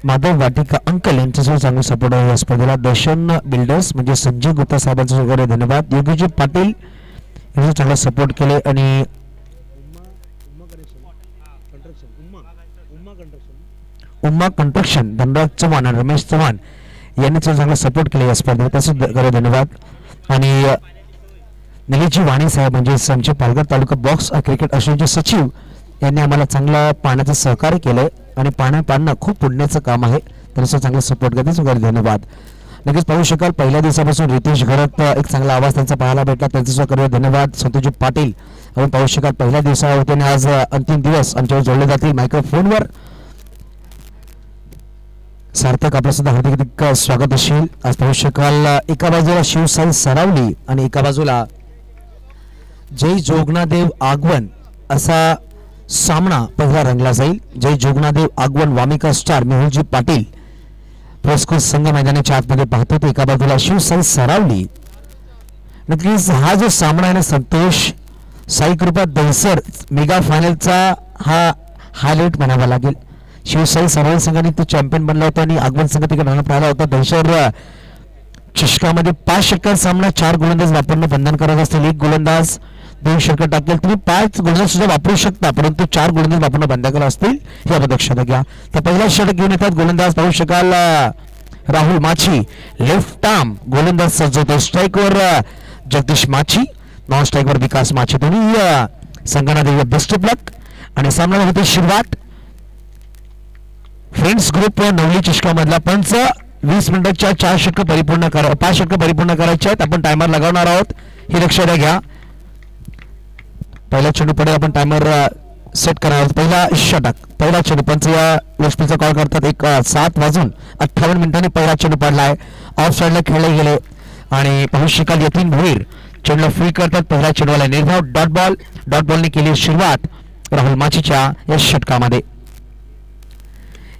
माधव वाटिका uncle यांच्यासोबत चांगला support आहे या स्पर्धेला. दर्शन बिल्डर्स म्हणजे संजय गुप्ता साहेबांचा वगैरे धन्यवाद. योगीजी पाटील यांनी चांगला सपोर्ट केले आणि उम्मा कंस्ट्रक्शन धनराज चव्हाण आणि रमेश चव्हाण यांनी चांगला सपोर्ट केला या स्पर्धेत त्याचे धन्यवाद. आणि निलेशजी वाणी साहेब म्हणजे आमचे पालघर तालुका बॉक्स क्रिकेट असोसिएशनचे सचिव यांनी आम्हाला चांगला पाहण्याचं सहकार्य केलंय आणि पाहणं खूप पुण्याचं काम आहे. त्यांचा चांगला सपोर्ट करते वगैरे धन्यवाद. नक्कीच पाहू शकाल पहिल्या दिवसापासून रितेश घरत एक चांगला आवाज त्यांचा पाहायला भेटला त्यांचा वगैरे धन्यवाद. संतोषजी पाटील आपण पाहू शकाल पहिल्या दिवसावरती आणि आज अंतिम दिवस आमच्यावर जोडले जातील मायक्रोफोनवर. सार्थक आपलं सुद्धा हार्दिक स्वागत असेल. आज पाहू शकाल एका बाजूला शिवसाई सरावली आणि एका बाजूला जय जोगनादेव आगवण असा सामना पहिला रंगला जाईल. जय जोगनादेव आगवण वामिका स्टार मेहुलजी पाटील पुरस्कृत संघ मैदानाच्या आतमध्ये पाहतो. तर एका बाजूला शिवसाई सरावली. नक्कीच हा जो सामना आहे ना संतोष साई कृपा दहिसर मेगा फायनलचा हा हायलाइट म्हणावा लागेल. शिवसाई सरावली संघाने तो चॅम्पियन बनला होता आणि आगवण संघ तिकडे राहण्यात राहिला होता. दहिसर चषकामध्ये 5 षटकार सामना 4 गोलंदाज वापरणं बंधनकारक असतील. 1 गोलंदाज 2 षटकार टाकेल. तुम्ही 5 गोलंदाज सुद्धा वापरू शकता परंतु 4 गोलंदाज वापरणं बंधनकारक असतील हे आपण लक्षात घ्या. तर पहिला षटक घेऊन येतात गोलंदाज पाहू शकाल राहुल माछी लेफ्ट आर्म गोलंदाज सजवतो. स्ट्राईकवर जगदीश माछी नॉन स्ट्राईकवर विकास माछी दोन्ही संघांना देऊया बेस्ट ऑफ लक. आणि सामना होते सुरुवात फ्रेंड्स ग्रुप नवली चषकामधला पंच 20 मिनिटाच्या 5 षटक परिपूर्ण करायचे आहेत. आपण टायमर लगावणार आहोत हे लक्षात घ्या. पहिल्या चेंडू पडेल आपण टायमर सेट करणार आहोत. पहिला चेंडू पंच या गोष्टीचा कॉल करतात. 7:58 पहिला चेंडू पडलाय. ऑफ साइडला खेळले गेले आणि पाहू शकाल यतीन भोईर चेंडूला फील्ड करतात. पहिला चेंडूला निर्धाव डॉट बॉलने केली सुरुवात राहुल माछीच्या या षटकामध्ये.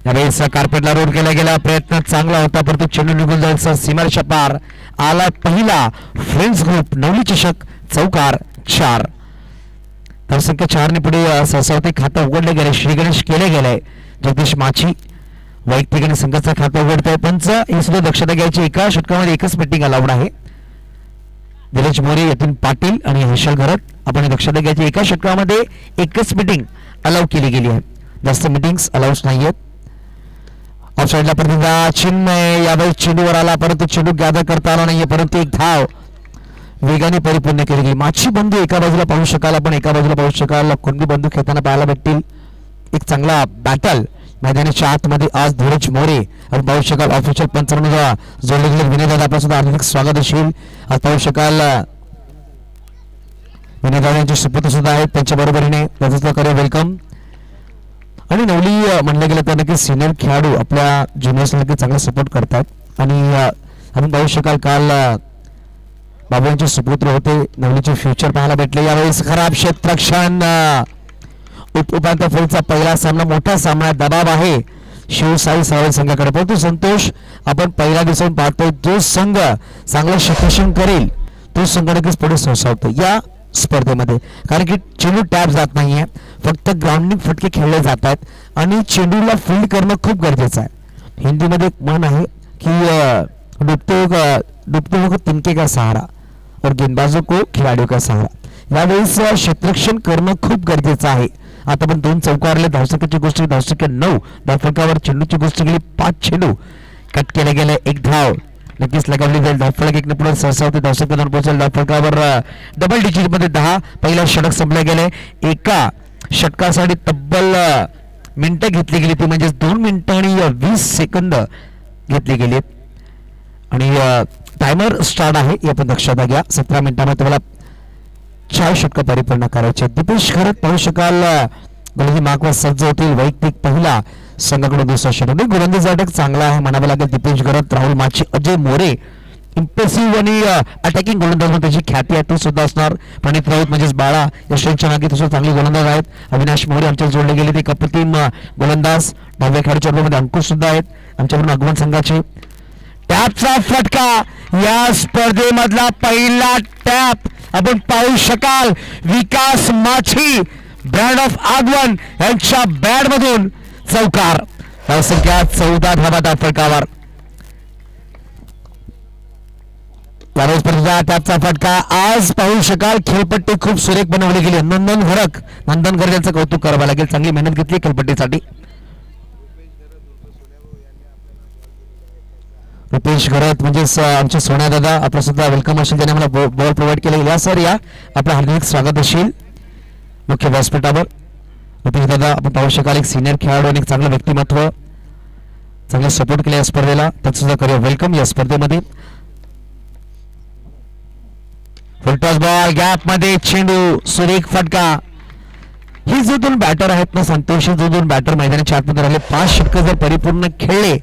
यावेळेस कार्पेटला रोड केला गेला प्रयत्न चांगला होता परंतु चेंडू निघून जायचा सीमारेषा पार आला. पहिला फ्रेंड्स ग्रुप नवली चषक चौकार 4 धावसंख्या 4 ने पुढे सहसावती खातं उघडले गेले. श्री गणेश केले गेले. जगदीश माछी वैयक्तिक संघाचा खातं उघडतोय. पंच ही सुद्धा दक्षता घ्यायची एका षटकामध्ये एकच बेटिंग अलाउड आहे. दिनेश मोरे यतीन पाटील आणि हर्षल घरत आपण दक्षता घ्यायची एका षटकामध्ये एकच बेटिंग अलाउ केली गेली आहे. जास्त मीटिंग्स अलाउड नाहीयेत. ऑफ साइडला प्रतिदा चिन्मय यावेळी चेंडूवर आला परंतु चेंडू गॅदर करता आला नाहीये परंतु एक धाव वेगाने परिपूर्ण केली गेली. माछी बंधू एका बाजूला पाहू शकाल आपण एका बाजूला पाहू शकाल कुणबी बंधू खेळताना पाहायला भेटतील. एक चांगला बॅटल मैदानाच्या आतमध्ये आज धीरज मोरे आपण पाहू शकाल ऑफिशियल पंच म्हणून जोडले गेले. विनय दादा आपलं सुद्धा हार्दिक स्वागत असेल. आज पाहू शकाल विनय दादा यांचे सुपुत्र सुद्धा आहेत त्यांच्या बरोबरीने त्याचं करूया वेलकम. आणि नवली म्हणलं गेलं तर नक्की सिनियर खेळाडू आपल्या ज्युनियर्सला नक्की चांगला सपोर्ट करतात आणि आपण पाहू शकाल काल बाबू यांचे सुपुत्र होते नवलीचे फ्युचर पाहायला भेटले. यावेळेस खराब क्षेत्ररक्षण उपांत्य फेरीचा पहिला सामना मोठा सामना दबाव आहे शिवसाई सरावली संघाकडे परंतु संतोष आपण पहिल्या दिवसातून पाहतोय जो संघ चांगलं क्षेत्ररक्षण करेल तो संघ नक्कीच पुढे सोसावतो या स्पर्धेमध्ये. कारण की चेंडू टॅप जात नाहीये फक्त ग्राउंडिंग फटके खेळले जात आहेत आणि चेंडूला फील्ड करणं खूप गरजेचं आहे. हिंदीमध्ये एक म्हण आहे की डुबते हुए तिनके का सहारा और गेंदबाजों को खिलाड़ियों का सहारा. यावेळेस क्षेत्ररक्षण करणं खूप गरजेचं आहे. आता पण 2 चौकारले धावसंख्येची गोष्ट 9 धावफलकावर चेंडूची गोष्ट केली 5 चेंडू कट केले गेले 1 धाव नक्कीच लगावली जाईल. धावफलक 1 ने पुढे सहसावती धावसंख्या 2 पोहोचेल. धावफलकावर डबल डिजिट मध्ये 10 पहिला षटक संपले गेले. एका षटकासाठी तब्बल मिनिटं घेतली गेली ती म्हणजे 2 मिनिटं आणि 20 सेकंद घेतली गेली आणि टायमर स्टार्ट आहे हे आपण लक्षात घ्या. 17 मिनिटांमध्ये तुम्हाला 4 षटक परिपूर्ण करायचे. दीपेश खरत पाहू शकाल गोलंदाजी मागवा सज्ज होतील. वैयक्तिक पहिला संघाकडून दुसरा षटक गोलंदाजी अटक चांगला आहे म्हणावं लागेल. दीपेश खरत राहुल माछी अजय मोरे इम्प्रेसिव्ह आणि अटॅकिंग गोलंदाज म्हणून त्याची ख्याती आहे ती सुद्धा असणार. प्रणित राऊत म्हणजेच बाळा यशवंतच्या मागे तसं चांगले गोलंदाज आहेत. अविनाश मोरे आमच्या जोडले गेले ते अप्रतिम गोलंदाज. 9व्या खेळाडूच्या रूपामध्ये अंकुश सुद्धा आहेत आमच्याकडून आगमन संघाचे. टॅपचा फटका या स्पर्धेमधला पहिला टॅप आपण पाहू शकाल. विकास माछी ब्रँड ऑफ आगवण यांच्या बॅट मधून चौकार. धावसंख्या 14 धावा धावफलकावर. त्याचा फटका आज पाहू शकाल. खेळपट्टी खूप सुरेख बनवली गेली. नंदन घर यांचं कौतुक करावं लागेल. चांगली मेहनत घेतली खेळपट्टीसाठी. रुपेश घरत म्हणजेच आमचे सोन्या दादा आपलं सुद्धा वेलकम असेल. त्याने मला बॉल प्रोव्हाइड केले. या सर या आपलं हार्दिक स्वागत असेल मुख्य व्यासपीठावर. रुपेश दादा आपण पाहू शकाल एक सिनियर खेळाडू आणि चांगलं व्यक्तिमत्व, चांगलं सपोर्ट केलं या स्पर्धेला. त्याचं सुद्धा करूया वेलकम या स्पर्धेमध्ये. फुलटॉस बॉल गॅप मध्ये चेंडू सुरेख फटका. ही जो दोन बॅटर आहेत ना संतोष, जो दोन बॅटर मैदानाच्या आतमध्ये राहिले 5 षटकं जर परिपूर्ण खेळले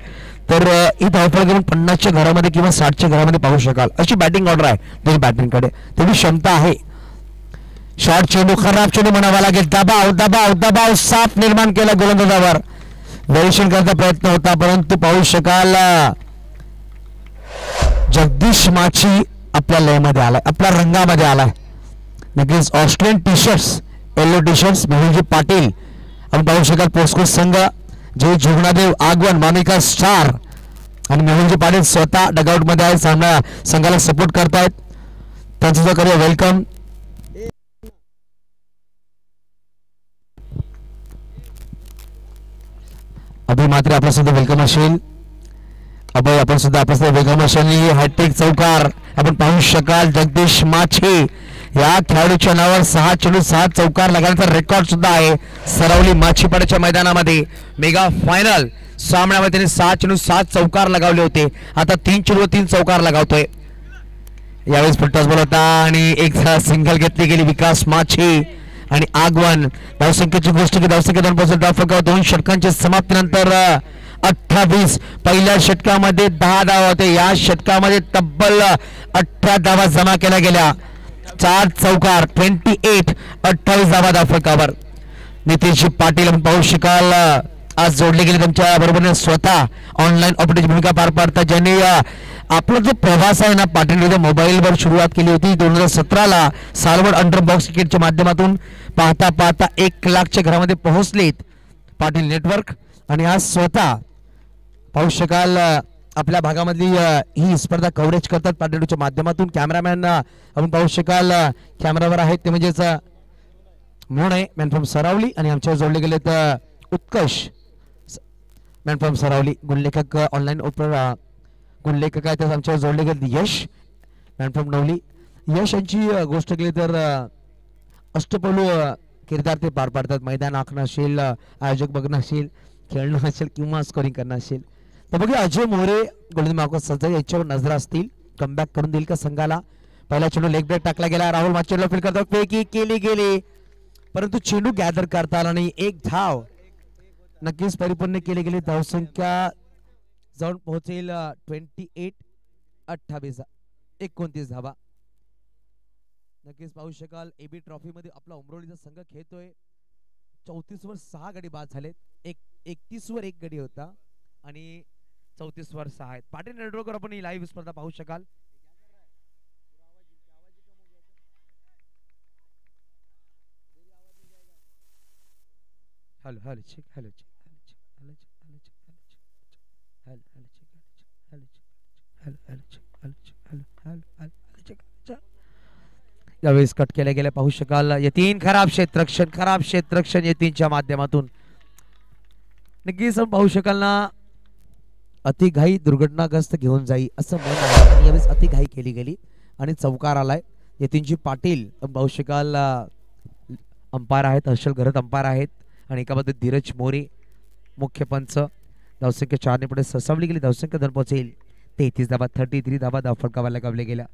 तर ही धावफलक घेऊन 50च्या घरामध्ये किंवा 60च्या घरामध्ये पाहू शकाल अशी बॅटिंग ऑर्डर आहे दोन्ही बॅटिंगकडे. तेवढी क्षमता आहे. शॉर्ट चेंडू खराब चेंडू म्हणावा लागेल. दबाव दबाव दबाव साफ निर्माण केला गोलंदाजावर. व्हेरिएशन करण्याचा प्रयत्न होता परंतु पाहू शकाल जगदीश माची आपल्या लयमध्ये आलाय, आपल्या रंगामध्ये आलाय. नक्कीच Australian T shirts, yellow T shirts Mehulji Patil आपण पाहू शकाल. पोस्को संघ जे जुगनादेव आगवण मामिका स्टार आणि मेहुलजी पाटील स्वतः डगआउट मध्ये आहेत. सामना संघाला सपोर्ट करतायत. त्यांचं सुद्धा करूया वेलकम. अभि मात्रे आपला सुद्धा वेलकम असेल. अभय आपण सुद्धा आपला सुद्धा वेलकम असेल. हॅट्रिक चौकार आपण पाहू शकाल. जगदीश माछे या खेळाडूच्या नावावर 6 चेंडू 6 चौकार लगावण्याचा रेकॉर्ड सुद्धा आहे. सरवली माछीपाड्याच्या मैदानामध्ये मेगा फायनल सामन्यामध्ये त्याने 6 चेंडू 7 चौकार लगावले होते. आता 3 चेंडू 3 चौकार लगावतोय. यावेळेस फुलटॉस बॉल होता आणि एक सिंगल घेतली गेली विकास माछे आणि आगवण. धावसंख्येची गोष्ट की धावसंख्या 2 पोहोचत धावफलकावर 2 षटकांच्या समाप्तीनंतर 28. पहिल्या षटकामध्ये 10 धावा होते. या षटकामध्ये तब्बल 18 धावा जमा केल्या गेल्या. 4 चौकार 28 28 धावा धावफलकावर. नितीनजी पाटील आपण पाहू शकाल आज जोडले गेले त्यांच्या बरोबर स्वतः ऑनलाईन ऑपरेटरची भूमिका पार पाडतात. ज्यांनी आपला जो प्रवास आहे ना पाटील मोबाईलवर सुरुवात केली होती 2017ला सालवड अंडर बॉक्स क्रिकेटच्या माध्यमातून. पाहता पाहता 1 लाखच्या घरामध्ये पोहोचलेत पाटील नेटवर्क आणि आज स्वतः पाहू शकाल आपल्या भागामधली ही स्पर्धा कव्हरेज करतात पाटीलच्या माध्यमातून. कॅमेरामॅन आपण पाहू शकाल कॅमेरावर आहेत ते म्हणजेच म्हणून आहे मॅन फ्रॉम सरावली आणि आमच्या जोडले गेले तर उत्कर्ष मॅन फ्रॉम सरावली. गुणलेखक ऑनलाईन गुणलेखक आहेत आमच्यावर जोडले गेले यश मॅन फ्रॉम नवली. यश यांची गोष्ट केली तर अष्टपैलू किरदार ते पार पाडतात. मैदान आखणं असेल, आयोजक बघणं असेल, खेळणं असेल किंवा स्कोरिंग करणं असेल. तर बघूया अजय मोरे गोलंदाज मार्को सज्जा याच्यावर नजर असतील. कमबॅक करून देईल का संघाला. पहिला चेंडू लेग ब्रेक टाकला गेला. राहुल माचेला फील्ड करतो. फेकी केली गेली परंतु चेंडू गॅदर करता आला नाही. 1 धाव नक्कीच परिपूर्ण केली गेली. धावसंख्या जाऊन पोहोचेल 28 28 29 धावा. नक्कीच पाहू शकाल एबी ट्रॉफी मध्ये आपला उमरोलीचा संघ खेळतोय. 34 वर 6 गडी बाद झालेत. 31 वर 1 गडी होता आणि 34 वर 6 आहेत. पाटील नेटवर्कवर आपण ही लाईव्ह स्पर्धा पाहू शकाल. Hello hello check hello check hello check hello check hello check hello check hello check hello check hello hello check. यावेळेस कट केल्या गेल्या पाहू शकाल. यतीन खराब क्षेत्ररक्षण यतीनच्या माध्यमातून. नक्कीच पाहू शकाल ना अतिघाई दुर्घटनाग्रस्त घेऊन जाई असं मन आहे आणि यावेळेस अतिघाई केली गेली आणि चौकार आलाय. यतीनजी पाटील पाहू शकाल अंपायर आहेत. हर्षल घरत अंपायर आहेत आणि एका बाजूला धीरज मोरे मुख्य पंच. धावसंख्या 4 ने पुढे ससावली गेली. धावसंख्या 2 पोहोचेल 33 धावा. 33 धावा धावफलकावर लगावले गेल्या.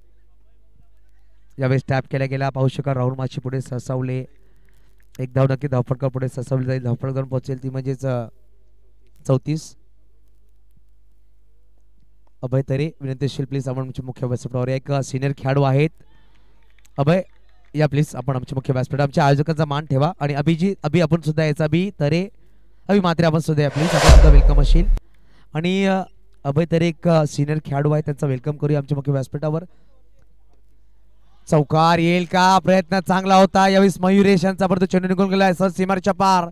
यावेळेस टॅप केला गेला पाहू शकाल. राहुल माची पुढे ससावले. 1 धाव नक्की धावफलका पुढे ससावली जाईल. धावफलक 2 पोहोचेल ती म्हणजेच 34. अभय तरे विनंतीशील प्लीज आपण आमच्या मुख्य व्यासपीठावर एक सिनियर खेळाडू आहेत. अभय या प्लीज आपण आमच्या मुख्य व्यासपीठ आमच्या आयोजकांचा मान ठेवा आणि अभि आपण सुद्धा याचा अभि तरे अभि मात्रे आपण सुद्धा प्लीज आपण सुद्धा वेलकम असेल. आणि अभय तरे एक सिनियर खेळाडू आहे त्यांचा वेलकम करूया आमच्या मुख्य व्यासपीठावर. चौकार येईल का. प्रयत्न चांगला होता. यावेळेस मयुरेश यांचा परत चेंडू निघून गेलाय सर सीमारेच्या पार.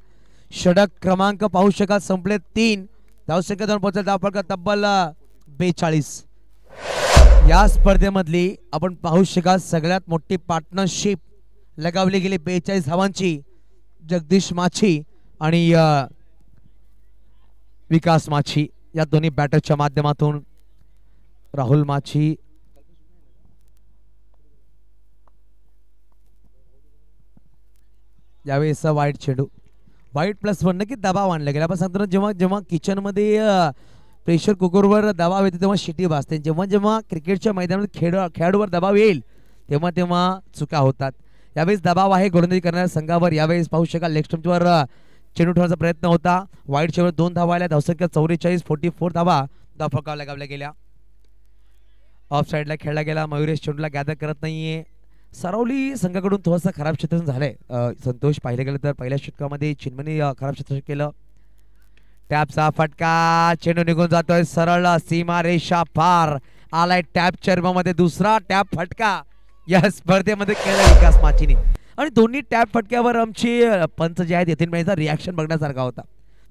षटक क्रमांक पाहू शकाल संपले 3. धावसंख्या जाऊन पोहोचेल धावफलक तब्बल 42. या स्पर्धेमधली आपण पाहू शकाल सगळ्यात मोठी पार्टनरशिप लगावली गेली 42 धावांची. जगदीश माछी आणि विकास माछी या दोन्ही बॅटरच्या माध्यमातून. राहुल माछी यावेळेस वाईट चेंडू, वाईट +1 नक्की दबाव आणला गेला. आपण सांगतो जेव्हा जेव्हा किचन मध्ये प्रेशर कुकरवर दबाव येतो तेव्हा शिटी वाजते. जेव्हा जेव्हा क्रिकेटच्या मैदानात खेळाडूवर दबाव येईल तेव्हा तेव्हा चुका होतात. यावेळेस दबाव आहे गोलंदाजी करणाऱ्या संघावर. यावेळेस पाहू शकाल लेग स्टंपवर चेंडू ठेवण्याचा प्रयत्न होता. वाईट चेंडूवर 2 धावा आल्या. धावसंख्या 44, 44 धावा धावफलकावर लगावल्या गेल्या. ऑफ साईडला खेळला गेला. मयुरेश चेंडूला गॅदर करत नाहीये. सरावली संघाकडून थोडंसं खराब क्षेत्ररक्षण झालंय. संतोष पाहिलं गेलं तर पहिल्या षटकामध्ये चिन्मनी खराब क्षेत्ररक्षण केलं. टॅपचा फटका, चेंडू निघून जातोय सरळ सीमा रेषा पार. आलाय टॅप चर्मामध्ये दुसरा टॅप फटका या स्पर्धेमध्ये केला विकास माचीने. आणि दोन्ही टॅप फटक्यावर आमचे पंच जे आहेत येथील मॅचचा रिॲक्शन बघण्यासारखा होता.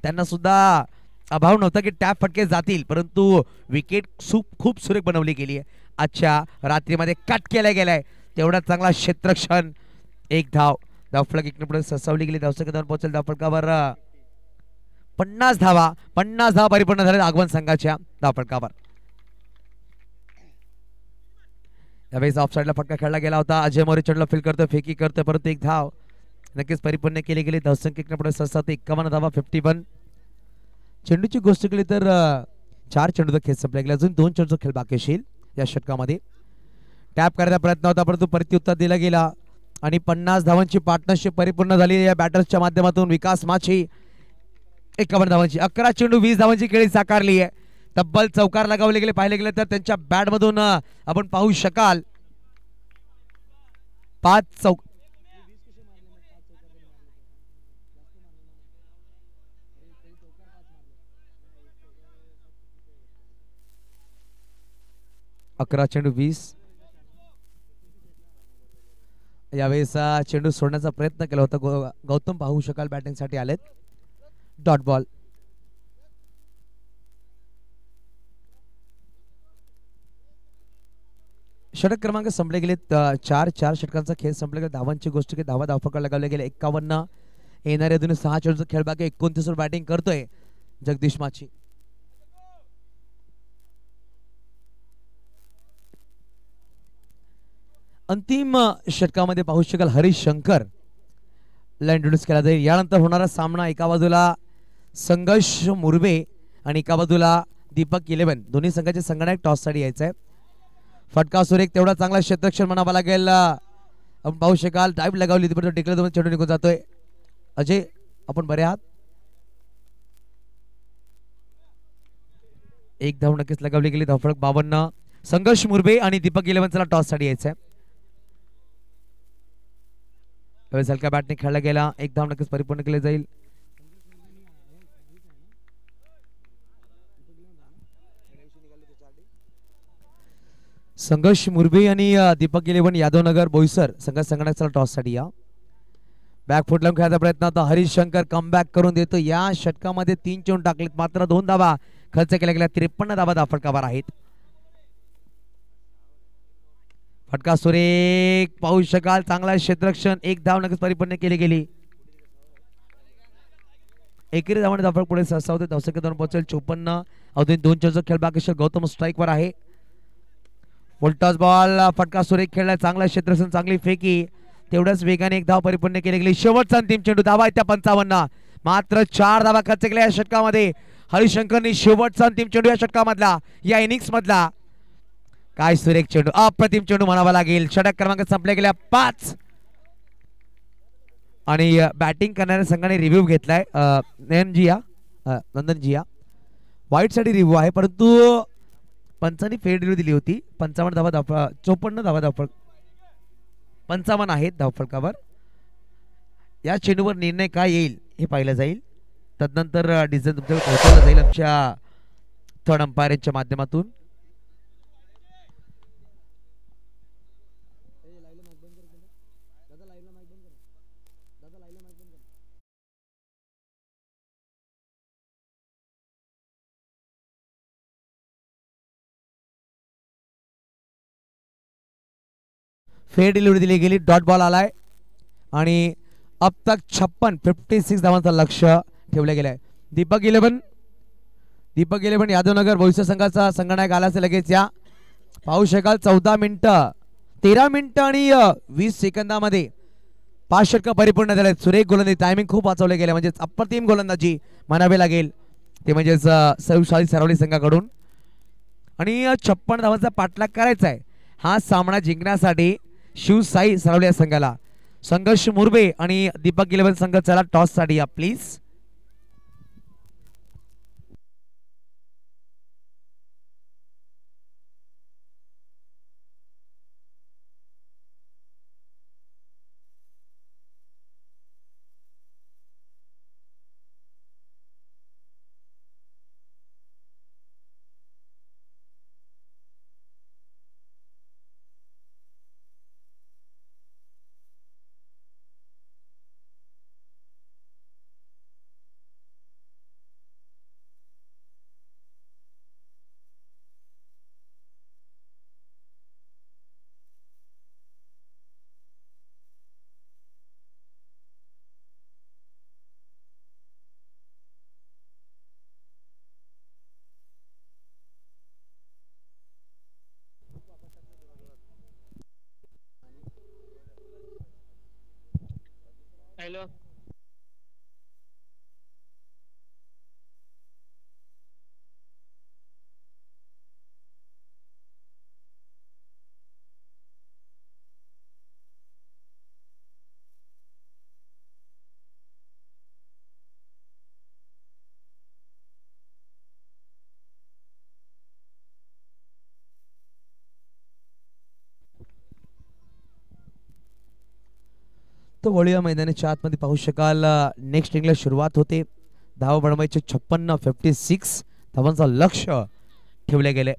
त्यांना सुद्धा अभाव नव्हता की टॅप फटके जातील, परंतु विकेट खूप सुरेख बनवली गेली आहे. आजच्या रात्रीमध्ये कट केला गेलाय तेवढा चांगला क्षेत्ररक्षण. 1 धाव. धावफलक इकडे पुढे ससावली गेली. धावसंख्या पोहोचेल धावफलकावर 50 धावा. 50 धावा परिपूर्ण झाले आगमन संघाच्या धावफलकावर. यावेळेस ऑफ साईडला फटका खेळला गेला होता. अजय मोरे चेंडूला फील करतोय, फेकी करतोय, परंतु 1 धाव नक्कीच परिपूर्ण केली गेली. धावसंख्या इकडे पुढे 51 धावा 51. चेंडूची गोष्ट केली तर 4 चेंडूचा खेळ संपला गेला. अजून 2 चेंडूचा खेळ बाकी असेल या षटकामध्ये. टॅप करायचा प्रयत्न होता परंतु प्रत्युत्तर दिला गेला आणि 50 धावांची पार्टनरशिप परिपूर्ण झाली या बॅटर्सच्या माध्यमातून. विकास माछी 51 धावांची, 11 चेंडू 20 धावांची खेळी साकारली आहे. तब्बल चौकार लगावले गेले. पाहिले गेले तर त्यांच्या बॅट मधून आपण पाहू शकाल 5 चौक. अकरा चेंडू 20. यावेळेस चेंडू सोडण्याचा प्रयत्न केला होता. गौतम पाहू शकाल बॅटिंग साठी आलेत. Dot ball. षटक क्रमांक संपले गेले. 4 षटकांचा खेळ संपले गेले. धावांची गोष्ट की धावा धावफलकावर लगावले गेले 51. येणाऱ्या दोन्ही 6 चेंडूचा खेळ बाकी. 29 वर बॅटिंग करतोय जगदीश माछी. अंतिम षटकामध्ये पाहू शकाल हरीश शंकर ला इंट्रोड्यूस केला जाईल. यानंतर होणारा सामना एका बाजूला संघर्ष मुरबे आणि एका बाजूला दीपक 11. दोन्ही संघाचे संगणक टॉस साठी यायचं आहे. फटका सुरेख तेवढा चांगला क्षेत्ररक्षण म्हणावा लागेल. आपण पाहू शकाल ड्राईव्ह लगावली तिथे टिकले चेंडू निघून जातोय. अजय आपण बरे आहात. 1 धाव नक्कीच लगावली गेली. धावफलक 52. संघर्ष मुरबे आणि दीपक 11 ला टॉस साठी यायचंय. हलक्या बॅटने खेळला गेला. 1 धाव नक्कीच परिपूर्ण केले जाईल. संघर्ष मुरबी आणि दीपक 11 यादवनगर बोईसर संघाचा टॉस साठी या. बॅकफूट लावून खेळायचा प्रयत्न होता. हरीश शंकर कमबॅक करून देतो. या षटकामध्ये 3 चेंडू टाकलेत मात्र 2 धावा खर्च केल्या गेल्या. 53 धावा धावफलकावर आहेत. फटका सुरेख पाहू शकाल चांगला क्षेत्ररक्षण. 1 धाव नक्कीच परिपूर्ण केली गेली. एकेरी धावाने धावफलक पुढे सरसावते. धावसंख्या दोन पोहोचेल 54. अजून 2 चेंडूचा खेळ बाकी असेल. गौतम स्ट्राईक वर आहे. Full toss ball. फटका सुरेख खेळला. चांगला क्षेत्ररक्षण चांगली फेकी. तेवढ्याच वेगाने 1 धाव परिपूर्ण केली गेली. शेवटचा अंतिम चेंडू. धावा आहेत त्या 55. मात्र 4 धावा खर्च केल्या या षटकामध्ये. हरिशंकरनी शेवटचा अंतिम चेंडू या षटकामधला या इनिंग्स मधला. काय सुरेख चेंडू, अप्रतिम चेंडू म्हणावा लागेल. षटक क्रमांक संपले गेल्या 5. आणि बॅटिंग करणाऱ्या संघाने रिव्ह्यू घेतलाय नंदनजिया. वाईट साठी रिव्ह्यू आहे परंतु पंचांनी फेड रिव्ह्यू दिली होती. 55 धावा 54 धावा धावफलक 55 आहेत धावफलकावर. या चेंडूवर निर्णय काय येईल हे पाहिलं जाईल. तदनंतर डिसिजन तुमच्याकडे पोहोचवला जाईल आमच्या थर्ड अंपायरच्या माध्यमातून. फेअर डिलिव्हरी दिली गेली, डॉट बॉल आलाय आणि अब तक 56 धावांचं लक्ष ठेवलं गेलंय. दीपक इलेव्हन यादवनगर भविष्य संघाचा संघनायक आला असेल लगेच या. पाहू शकाल 14 मिनिटं 13 मिनिटं आणि 20 सेकंदामध्ये 5 षटकं परिपूर्ण झाले. सुरेख गोलंदाजी, टायमिंग खूप वाचवले गेले, म्हणजे अप्रतिम गोलंदाजी म्हणावे लागेल ते, म्हणजेच सौशाली सरावली संघाकडून. आणि 56 धावांचा पाठलाग करायचा आहे हा सामना जिंकण्यासाठी शिवसाई सरावली या संघाला. संघर्ष मुरबे आणि दीपक इलेव्हन संघ चला टॉस साठी या प्लीज. हॅलो. तो वळूया मैदानाच्या आतमध्ये. पाहू शकाल नेक्स्ट इनिंगला सुरुवात होते. धावा बनवायचे 56 धावांचा लक्ष ठेवले गेले.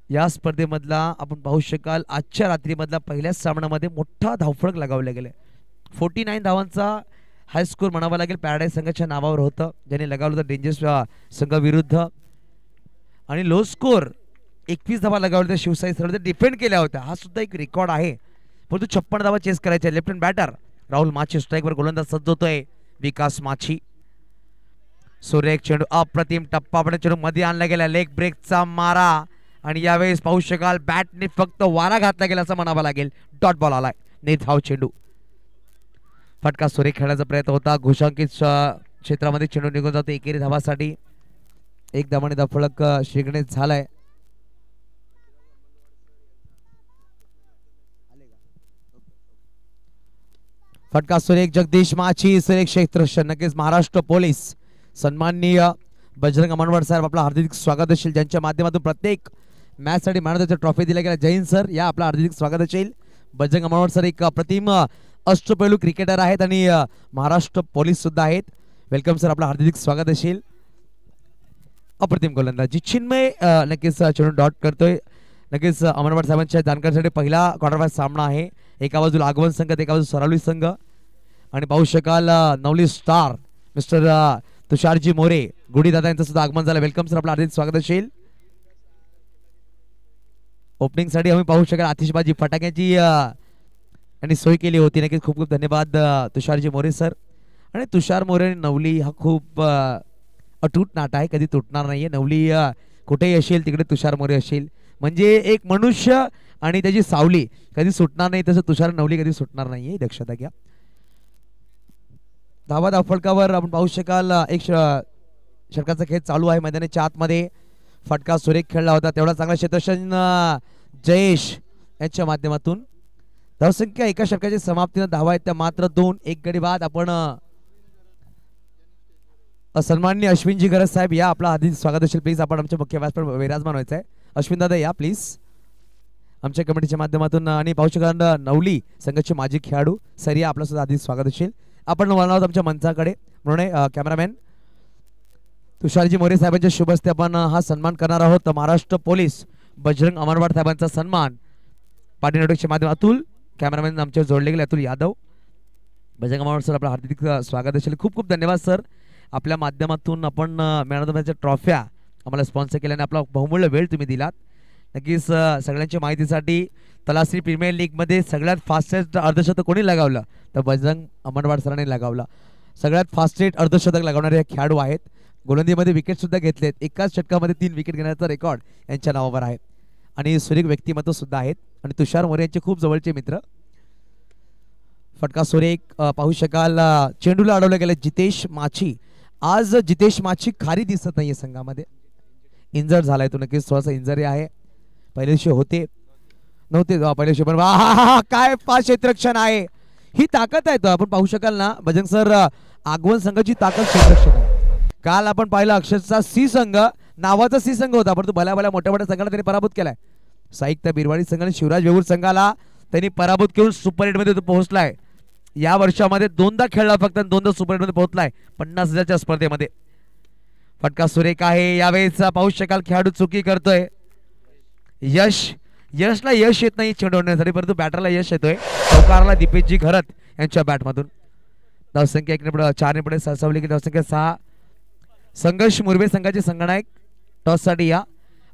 या स्पर्धेमधला आपण पाहू शकाल आजच्या रात्रीमधला पहिल्याच सामन्यामध्ये मोठा धावफलक लगावले गेले. 49 धावांचा हाय स्कोर म्हणावा लागेल पॅराडाईज संघाच्या नावावर होतं, ज्याने लगावलं होतं डेंजर्स संघ विरुद्ध. आणि लो स्कोर 21 धावा लगावल्या होत्या शिवसाई सरावली डिफेंड केल्या होत्या. हा सुद्धा एक रेकॉर्ड आहे. परंतु 56 धावा चेस करायचे. लेफ्ट हँड बॅटर राहुल माची स्ट्राईकवर गोलंदाज सज्ज होतोय विकास माची. सुरेख चेंडू, अप्रतिम टप्पा पण चेंडू मध्ये आणला गेला. लेग ब्रेकचा मारा आणि यावेळेस पाहू शकाल बॅटने फक्त वारा घातला गेला असं म्हणावा लागेल. डॉट बॉल आलाय. निर्धाव चेंडू, फटका सुरेख खेळण्याचा प्रयत्न होता. घोषांकित क्षेत्रामध्ये चेंडू निघून जातो एकेरी धावासाठी. एक धावाने धावफलक शिकणे झालाय. फटका सुरेख जगदीश माची. सुरेख क्षेत्र नक्कीच महाराष्ट्र पोलीस सन्माननीय बजरंग अमनवाड साहेब आपला हार्दिक स्वागत असेल, ज्यांच्या माध्यमातून प्रत्येक मॅच साठी मॅन ऑफ द ट्रॉफी दिला गेला. जय हिंद सर, या आपला हार्दिक स्वागत असेल. बजरंग अमनवाड सर एक अप्रतिम अष्टपैलू क्रिकेटर आहेत आणि महाराष्ट्र पोलीस सुद्धा आहेत. वेलकम सर, आपला हार्दिक स्वागत असेल. अप्रतिम गोलंदाजी चिन्मय नक्कीच चेंडू डॉट करतोय. नक्कीच अमनवाड साहेबांच्या जाणकारीसाठी पहिला क्वार्टर फायनल सामना आहे. एका बाजूला आगमन संघ, एका बाजूला सरावली संघ. आणि पाहू शकाल नवली स्टार मिस्टर तुषारजी मोरे गुडी दादा यांचं सुद्धा आगमन झालं. वेलकम सर, आपलं हार्दिक स्वागत असेल. ओपनिंग साठी आम्ही पाहू शकाल आतिषबाजी फटाक्याची यांनी सोय केली होती. नक्कीच खूप खूप धन्यवाद तुषारजी मोरे सर. आणि तुषार मोरे आणि नवली हा खूप अटूट नाटा आहे, कधी तुटणार नाहीये. नवली कुठेही असेल तिकडे तुषार मोरे असेल, म्हणजे एक मनुष्य आणि त्याची सावली कधी सुटणार नाही, तसं तुषार नवली कधी सुटणार नाहीये, लक्षात घ्या. धावा धावफलकावर आपण पाहू शकाल एक षटकाचा खेळ चालू आहे मैदानाच्या आतमध्ये. फटका सुरेख खेळला होता, तेवढा चांगला क्षेत्ररक्षण जयेश यांच्या माध्यमातून. धावसंख्या एका षटकाच्या समाप्तीने धावा आहेत त्या मात्र 2. एक गडी बाद. आपण सन्माननीय अश्विनजी गरज साहेब या, आपला हार्दिक स्वागत असेल. प्लीज आपण आमच्या मुख्य व्यासपीठावर विराजमान व्हायचं आहे. अश्विन दादा या प्लीज आमच्या कमिटीच्या माध्यमातून. आणि पाहू शकाल नवली संघाचे माजी खेळाडू सरिया, आपलं सुद्धा हार्दिक स्वागत असेल. आपण वळणार आहोत आमच्या मंचाकडे, म्हणून कॅमेरामॅन तुषारजी मोरे साहेबांच्या शुभ हस्ते आपण हा सन्मान करणार आहोत. महाराष्ट्र पोलीस बजरंग अमरवाड साहेबांचा सन्मान पाटील नेटवर्कच्या माध्यमातून. अतुल कॅमेरामॅन आमच्या जोडले गेले, अतुल यादव. बजरंग अमरवाड सर आपलं हार्दिक स्वागत असेल. खूप खूप धन्यवाद सर, आपल्या माध्यमातून आपण मॅन ऑफ द मॅचच्या ट्रॉफ्या आम्हाला स्पॉन्सर केल्याने आपला बहुमूल्य वेळ तुम्ही दिलात. नक्कीच सगळ्यांच्या माहितीसाठी तलासरी प्रीमियर लीग मध्ये सगळ्यात फास्टेस्ट अर्धशतक कोणी लगावलं तर बजरंग अमरवाड सरांनी लगावलं. सगळ्यात फास्टेस्ट अर्धशतक लगावणारे हे खेळाडू आहेत. गोलंदाजीमध्ये विकेट सुद्धा घेतलेत. एकाच षटकामध्ये 3 विकेट घेण्याचा रेकॉर्ड यांच्या नावावर आहे आणि सुरेख व्यक्तिमत्व सुद्धा आहेत आणि तुषार मोरे यांचे खूप जवळचे मित्र. फटका सुरेख पाहू शकाल. चेंडूला अडवलं गेलं जितेश माची. आज जितेश माची खाली दिसत नाहीये संघामध्ये, इंजर झालाय तो. नक्कीच थोडासा इंजरी आहे. पहिल्या दिवशी होते नव्हते पहिल्या दिवशी पण काय पाच क्षेत्ररक्षण आहे. ही ताकद आहे. तो आपण पाहू शकाल ना बजरंग सर, आगवण संघाची ताकद क्षेत्ररक्षण आहे. काल आपण पाहिलं अक्षरशः सी संघ नावाचा सी संघ होता परंतु भल्या भल्या मोठ्या मोठ्या संघाला त्यांनी पराभूत केलाय. साहित्य बिरवाडी संघाने शिवराज वेगूर संघाला त्यांनी पराभूत करून सुपर 8 मध्ये तो पोहोचलाय. या वर्षामध्ये 2दा खेळला फक्त 2दा सुपर 8 मध्ये पोहोचलाय 50,000च्या स्पर्धेमध्ये. फटका सुरेख आहे. यावेळेस पाहू शकाल खेळाडू चुकी करतोय. यशला यश येत नाही चेंडू ओढण्यासाठी परंतु बॅटरला यश येतोय. चौकारला दीपेशजी घरत यांच्या बॅटमधून. धावसंख्या 1 ने पुढे 4 ने पुढे सरसावली की धावसंख्या 6. संघर्ष मुरबे संघाचे संघनायक टॉस साठी या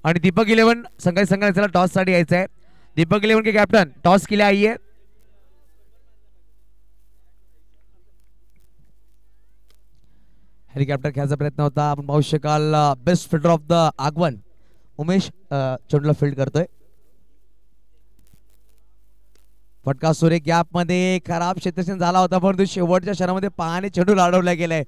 आणि दीपक 11 संघाने टॉस साठी यायचं आहे. दीपक 11 के कॅप्टन टॉस के लिए आइए. हेलिकॉप्टर खेळायचा प्रयत्न होता. आपण पाहू शकाल बेस्ट फिल्डर ऑफ द आगवन उमेश चेंडूला फील्ड करतोय. फटका सुरेख गॅप मध्ये खराब क्षेत्ररक्षण झाला होता परंतु शेवटच्या क्षणामध्ये पायाने चेंडू लाडवला गेलाय.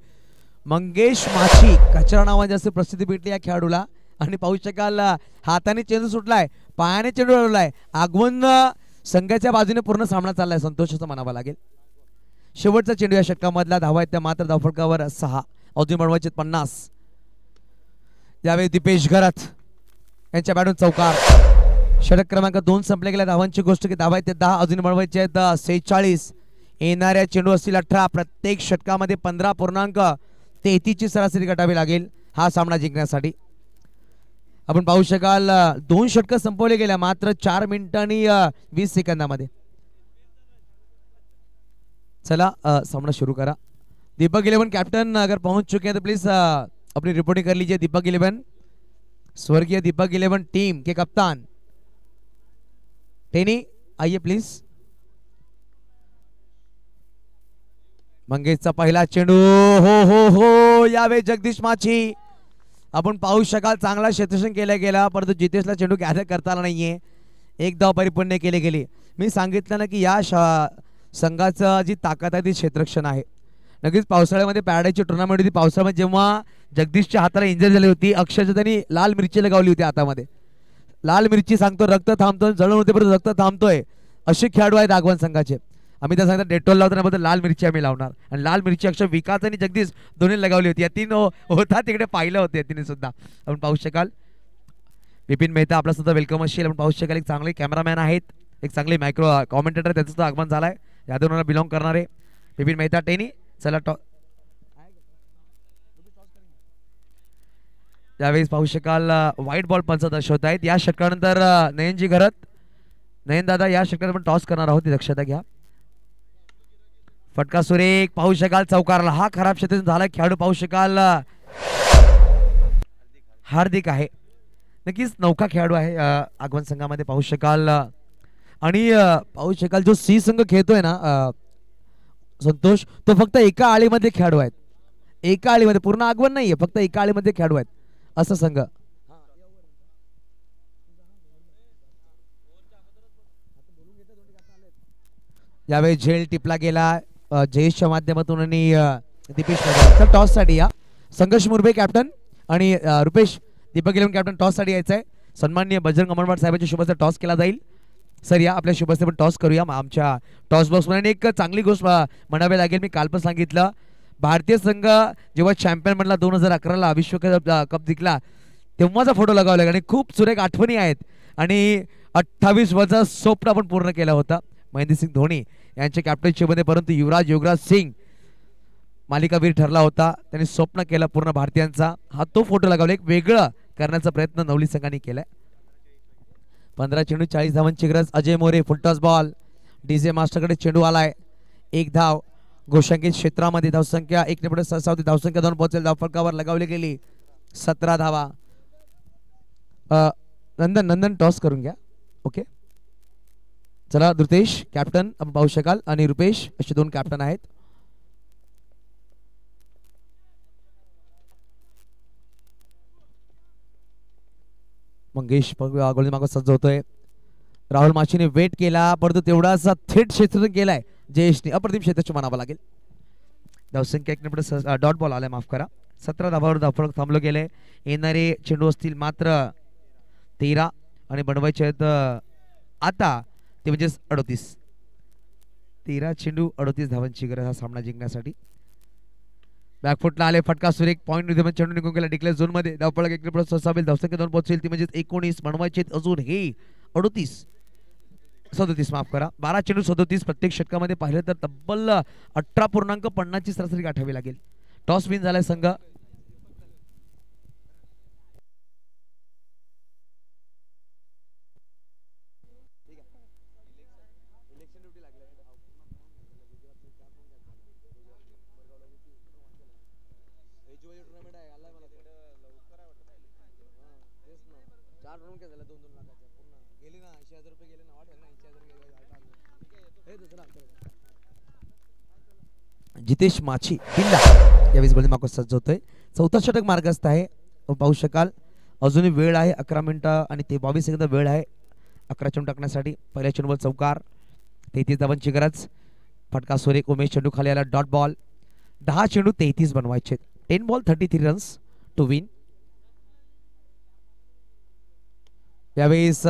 मंगेश माची कचरा नावाने जास्त प्रसिद्धी भेटली या खेळाडूला आणि पाहू शकाल हाताने चेंडू सुटलाय, पायाने चेंडू लाडवलाय. आगवन संघाच्या बाजूने पूर्ण सामना चाललाय संतोषाचं म्हणावं लागेल. शेवटचा चेंडू या षटकामधला धावा आहेत त्या मात्र धावफटकावर 6. अजून बनवायचे 50. यावेळी दीपेश घरत यांच्या बॅटून चौकार. षटक क्रमांक 2 संपले गेल्या. धावांची गोष्ट की धावा आहेत ते 10 अजून बनवायचे आहेत 46. येणाऱ्या चेंडू असतील 18. प्रत्येक षटकामध्ये 15.33 ची सरासरी गाठावी लागेल हा सामना जिंकण्यासाठी. आपण पाहू शकाल 2 षटक संपवले गेल्या मात्र 4 मिनिटांनी 20 सेकंदामध्ये. चला सामना शुरू करा. दीपक 11 कैप्टन अगर पहुंच चुके हैं तो प्लीज अपनी रिपोर्टिंग कर लीजिए. दीपक 11 स्वर्गीय दीपक 11 टीम के कप्तान टेनी आइए प्लीज. मंगेशचा पहिला चेंडू हो हो हो. यावेळी जगदीश माची आपण पाहू शकाल चांगला क्षेत्ररक्षण केला गेला परंतु जितेशला चेंडू गॅदर करता आला नाहीये. एक धाव परिपूर्ण केले गेली. मी सांगितलं ना की या संघाचं जी ताकद आहे ती क्षेत्ररक्षण आहे. नक्कीच पावसाळ्यामध्ये पॅराडाईजची टुर्नामेंट होती. पावसाळ्यामध्ये जेव्हा जगदीशच्या हाताला इंजरी झाली होती अक्षरशः त्यांनी लाल मिरची लगावली होती हातामध्ये. लाल मिरची सांगतो रक्त थांबतो जळून होते परंतु रक्त थांबतोय असे खेळाडू आहेत आगवण संघाचे. आम्ही त्या सांगता डेटॉल लावताना लाल मिरची आम्ही लावणार आणि लाल मिरची अक्षर विकास आणि जगदीश दोन्ही लगावली होती. या 3 होता तिकडे पाहिलं होतं या 3 सुद्धा. आपण पाहू शकाल विपिन मेहता आपला सुद्धा वेलकम असेल. आपण पाहू शकाल एक चांगले कॅमेरामॅन आहेत, एक चांगले मायक्रो कॉमेंटेटर त्याचं सुद्धा आगमन झालाय. या दोनांना बिलॉंग करणारे विपिन मेहता टेनी. चला त्यावेळेस पाहू शकाल व्हाईट बॉल पंच दर्शवत आहेत. या षटकानंतर नयनजी घरत नयन दादा या षटकात आपण टॉस करणार आहोत लक्षात घ्या. फटका सुरेख पाहू शकाल चौकारला. हा खराब क्षेत्ररक्षण झाला खेळाडू पाहू शकाल हार्दिक आहे. नक्कीच नौका खेळाडू आहे आगमन संघामध्ये पाहू शकाल. आणि पाहू शकाल जो सी संघ खेळतोय ना संतोष तो फक्त एका आळीमध्ये खेळाडू आहेत. एका आळीमध्ये पूर्ण आगमन नाहीये फक्त एका आळीमध्ये खेळाडू आहेत असं संघ. यावेळी झेल टिपला गेला जयेशच्या माध्यमातून आणि दीपेश टॉस साठी या. संघर्ष मुरबे कॅप्टन आणि रुपेश दीपक 11 कॅप्टन टॉस साठी यायचं आहे. सन्माननीय बजरंग अमरवाड साहेबांच्या शुभेच्छा टॉस केला जाईल. सर या आपल्या शुभेच्छा पण टॉस करूया आमच्या टॉस बॉक्स मध्ये. एक चांगली गोष्ट म्हणावी लागेल मी काल पण सांगितलं भारतीय संघ जेव्हा चॅम्पियन बनला 2011ला विश्व कप जिंकला तेव्हाचा फोटो लगावा लागला आणि खूप सुरेख आठवणी आहेत. आणि 28 वर्षाचं स्वप्न आपण पूर्ण केलं होतं महेंद्रसिंग धोनी यांच्या कॅप्टनशिपमध्ये परंतु युवराज सिंग मालिकावीर ठरला होता. त्यांनी स्वप्न केलं पूर्ण भारतीयांचा. हा तो फोटो लगावला एक वेगळं करण्याचा प्रयत्न नवली संघाने केलाय. 15 चेंडू 40 धावांची गरज. Ajay More full toss ball. DJ मास्टरकडे चेंडू आलाय. 1 धाव घोषांकित क्षेत्रामध्ये. धावसंख्या 1 ने पुढे 6 होती. धावसंख्या 2 पोहोचेल. धावफलकावर लगावली गेली 17 धावा. नंदन नंदन टॉस करून घ्या. ओके चला धृतेश कॅप्टन आपण पाहू शकाल आणि रुपेश असे दोन कॅप्टन आहेत. मंगेश गोलंदाज मागं सज्ज होतोय. राहुल माशीने वेट केला परंतु तेवढासा थेट क्षेत्रातून केलाय जयेशने. अप्रतिम क्षेत्राची म्हणावं लागेल. धावसंख्या एक नंबर डॉट बॉल आलाय माफ करा. 17 धावावर धावफलक थांबलो गेले. येणारे चेंडू असतील मात्र 13 आणि बनवायचे आहेत आता ते म्हणजे 38. 13 चेंडू 38 धावांची गरज हा सामना जिंकण्यासाठी. बॅकफुटला आले फटका सुरेख पॉईंट विद्यमान चेंडू निघून गेला डिक्लेअर झोन मध्ये. धावफलक एक नंबर स्वसावेल. धावसंख्या 2 पोहोचेल ती म्हणजे 19 बनवायचे अजून हे 37 माफ करा. 12 चेंडू 37 प्रत्येक षटकामध्ये पाहिलं तर तब्बल 18.50 ची सरासरी गाठावी लागेल. टॉस विन झालाय संघ. जितेश माची किल्ला यावेळेस गोलंदाज मागं सज्ज होतोय. 4था षटक मार्गस्थ आहे. पाहू शकाल अजूनही वेळ आहे 11 मिनिटं आणि 22 सेकंद वेळ आहे 11 चेंडू टाकण्यासाठी. पहिल्या चेंडूवर चौकार 33 धावांची गरज. फटका सुरेख. उमेश चेंडू खाली आला डॉट बॉल. 10 चेंडू 33 बनवायचे. 10 बॉल 33 रन्स टू विन. यावेळेस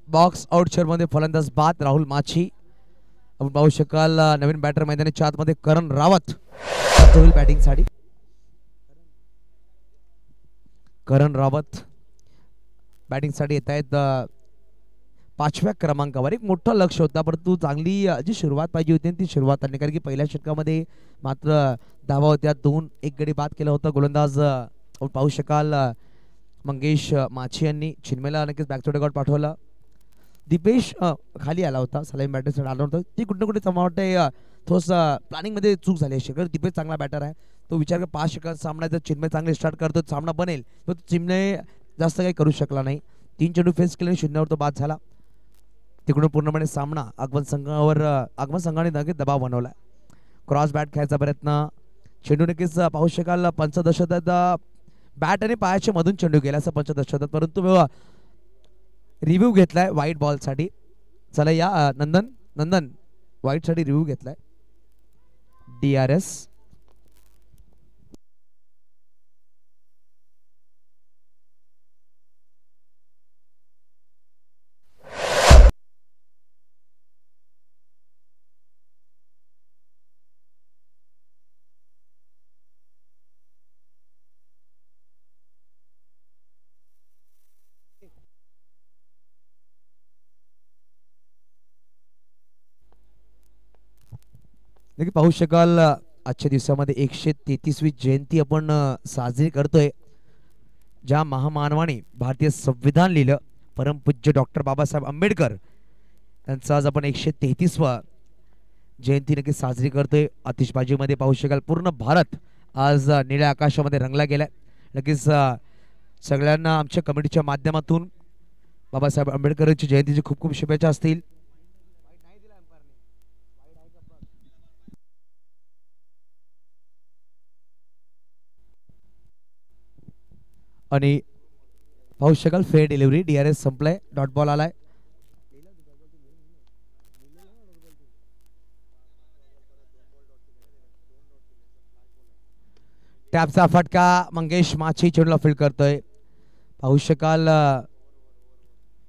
बॉक्स आउट शेअर मध्ये फलंदाज बाद राहुल माची. आपण पाहू शकाल नवीन बॅटर मैदानाच्या आतमध्ये करण रावत बॅटिंग साठी. करण रावत बॅटिंग साठी येत आहेत 5व्या क्रमांकावर. एक मोठं लक्ष होता परंतु चांगली जी सुरुवात पाहिजे होती ती सुरुवात आली कारण की पहिल्या षटकामध्ये मात्र धावा होत्या 2-1 गडी बाद केला होता गोलंदाज. आपण पाहू शकाल मंगेश माची यांनी चिन्मयला नक्कीच बॅक टू डगआउट पाठवलं. दीपेश खाली आला होता सलामी बॅटरसाठी आला होता. ती कुठे ना कुठे मला वाटतं थोडस प्लॅनिंग मध्ये चूक झाली अशी. कारण दीपेश चांगला बॅटर आहे. तो विचार कर 5 षटकांचा सामना जर चिन्मय चांगले स्टार्ट करतो सामना बनेल. तर चिन्मय जास्त काही करू शकला नाही. 3 चेंडू फेस केले 0वर तो बाद झाला. तिकडून पूर्णपणे सामना आगमन संघाने नक्कीच दबाव बनवला. क्रॉस बॅट खेळायचा प्रयत्न. चेंडू नक्कीच पाहू शकाल पंचदशकात बॅट आणि पायाच्या मधून चेंडू गेला असं पंचदशकात परंतु रिव्ह्यू घेतलाय व्हाईट बॉल साठी. चला या नंदन व्हाईट साठी रिव्ह्यू घेतलाय. DRS नक्की पाहू शकाल आजच्या दिवसामध्ये 133वी जयंती आपण साजरी करतोय. ज्या महामानवाने भारतीय संविधान लिहिलं परमपूज्य डॉक्टर बाबासाहेब आंबेडकर यांचं आज आपण 133वा जयंती नक्की साजरी करतोय. आतिषबाजीमध्ये पाहू शकाल पूर्ण भारत आज निळ्या आकाशामध्ये रंगला गेलाय. नक्कीच सगळ्यांना आमच्या कमिटीच्या माध्यमातून बाबासाहेब आंबेडकरांची जयंतीची खूप खूप शुभेच्छा असतील. आणि पाहू शकाल फेअर डिलिव्हरी. DRS संपलाय. डॉट बॉल आलाय. टॅपचा फटका मंगेश माची चेंडूला फील्ड करतोय. पाहू शकाल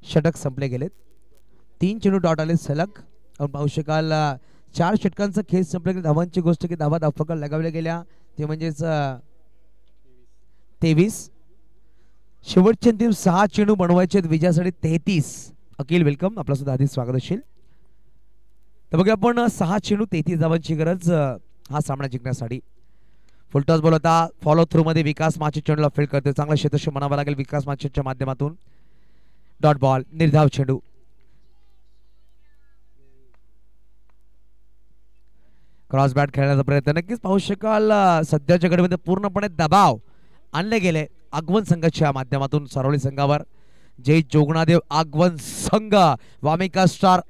षटक संपले गेलेत. 3 चेंडू डॉट आले सलग. आपण पाहू शकाल 4 षटकांचा खेळ संपले गेले. धावांची गोष्ट की धावा धावफलक लगावल्या गेल्या ते म्हणजेच 23. शेवटचे अंतिम 6 चेंडू बनवायचे विजयासाठी 33. अखिल वेलकम आपला सुद्धा आधी स्वागत असेल. तर बघा आपण 6 चेंडू 33 धावांची गरज हा सामना जिंकण्यासाठी. फुलटॉस बॉल होता. फॉलो थ्रू मध्ये विकास माची चेंडूला फील्ड करते. चांगला क्षेत्रक्षम म्हणावा लागेल विकास माचीच्या माध्यमातून. डॉट बॉल निर्धाव चेंडू. क्रॉस बॅट खेळण्याचा प्रयत्न. नक्कीच पाहू शकाल सध्याच्या घडीमध्ये पूर्णपणे दबाव आणले गेले आगमन संघाच्या माध्यमातून सरवली संघावर. जय जोगणादेव आगवन संघ, वामिका स्टार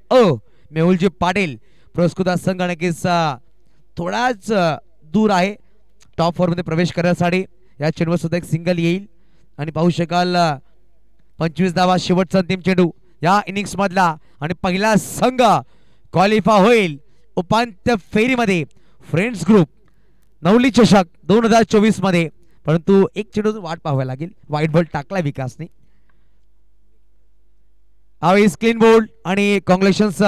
मेहुलजी पाटील पुरस्कृत संघ नक्कीच थोडाच दूर आहे टॉप 4 मध्ये प्रवेश करण्यासाठी. या चेंडूवर सुद्धा एक सिंगल येईल आणि पाहू शकाल 25 धावा शेवटचा अंतिम चेंडू या इनिंग्स मधला आणि पहिला संघ क्वालिफाय होईल उपांत्य फेरीमध्ये. फ्रेंड्स ग्रुप नवली चषक 2024 मध्ये, परंतु एक चेंडू वाट पाहावी लागेल. व्हाईट बॉल टाकला विकासने. क्लीन बोल्ड आणि कॉंग्रॅच्युलेशन्स